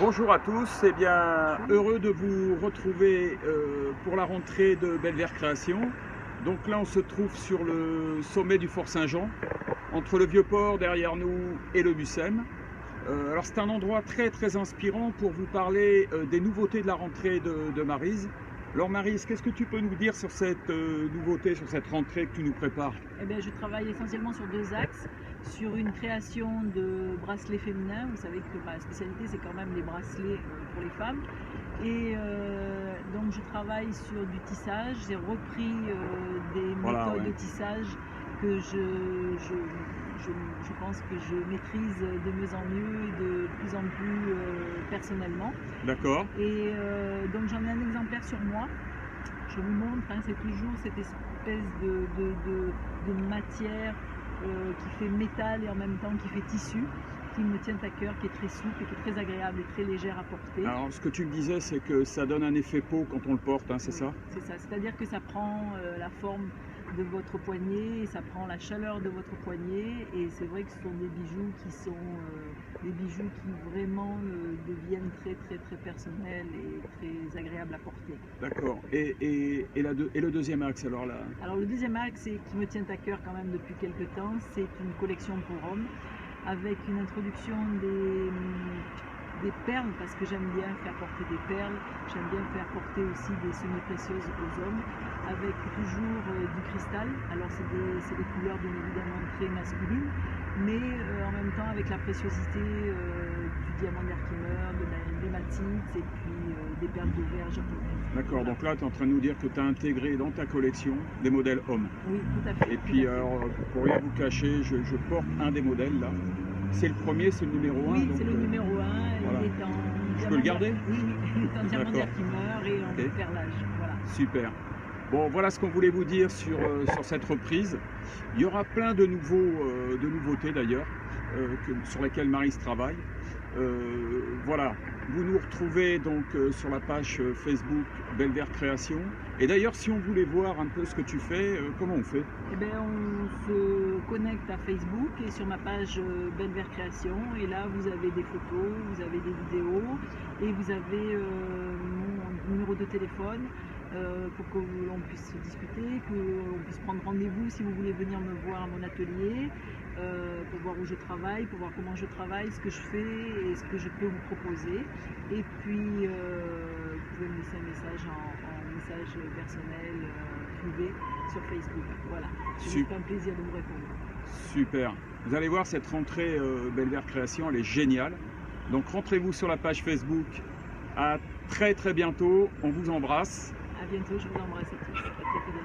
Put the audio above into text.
Bonjour à tous, eh bien heureux de vous retrouver pour la rentrée de Belle-Vert Création. Donc là on se trouve sur le sommet du Fort Saint-Jean, entre le Vieux-Port derrière nous et le Mucem. Alors c'est un endroit très inspirant pour vous parler des nouveautés de la rentrée de Maryse. Alors Maryse, qu'est-ce que tu peux nous dire sur cette nouveauté, sur cette rentrée que tu nous prépares? Eh bien, je travaille essentiellement sur deux axes. Sur une création de bracelets féminins. Vous savez que ma spécialité, c'est quand même les bracelets pour les femmes. Et donc, je travaille sur du tissage. J'ai repris des Voilà, méthodes ouais. de tissage que je pense que je maîtrise de mieux en mieux et de plus en plus personnellement. D'accord. Et donc, j'en ai un exemplaire sur moi. Je vous montre, hein, c'est toujours cette espèce de matière qui fait métal et en même temps qui fait tissu, qui me tient à cœur, qui est très souple et qui est très agréable et très légère à porter. Alors ce que tu me disais, c'est que ça donne un effet peau quand on le porte, hein, c'est Oui, ça? c'est ça, c'est-à-dire que ça prend la forme de votre poignet, et ça prend la chaleur de votre poignet, et c'est vrai que ce sont des bijoux qui sont des bijoux qui vraiment deviennent très personnels et très agréables à porter. D'accord. Et le deuxième axe, alors là? Alors le deuxième axe qui me tient à cœur quand même depuis quelques temps, c'est une collection pour hommes avec une introduction des perles, parce que j'aime bien faire porter des perles, j'aime bien faire porter aussi des semi-précieuses aux hommes, avec toujours du cristal. Alors c'est des couleurs bien évidemment très masculines, mais en même temps avec la préciosité du diamant d'Herkimer, de l'hématite et puis des perles de verre japonaises. D'accord, Voilà. donc là tu es en train de nous dire que tu as intégré dans ta collection des modèles hommes. Oui, tout à fait. Et tout puis à fait. alors, pour rien vous cacher, je porte un des modèles là. C'est le premier, c'est le numéro 1. Oui, donc, c'est le numéro 1, voilà. il est en Je peux le garder? Oui, il est en diamant D'accord. d'Herkimer et en Ok. perlage. Voilà. Super. Bon, voilà ce qu'on voulait vous dire sur cette reprise. Il y aura plein de nouveautés d'ailleurs, sur lesquelles Maryse travaille. Voilà, vous nous retrouvez donc sur la page Facebook Belle-Vert Création. Et d'ailleurs, si on voulait voir un peu ce que tu fais, comment on fait? Eh bien, on se connecte à Facebook et sur ma page Belle-Vert Création. Et là, vous avez des photos, vous avez des vidéos et vous avez mon numéro de téléphone pour que l'on puisse discuter, qu'on puisse prendre rendez-vous si vous voulez venir me voir à mon atelier, pour voir où je travaille, pour voir comment je travaille, ce que je fais et ce que je peux vous proposer. Et puis, vous pouvez me laisser un message en message personnel, privé sur Facebook. Voilà, je me ferai un plaisir de vous répondre. Super. Vous allez voir, cette rentrée Belle-Vert Création, elle est géniale. Donc rentrez-vous sur la page Facebook. À très bientôt. On vous embrasse. À bientôt, je vous embrasse à tous. À très bientôt.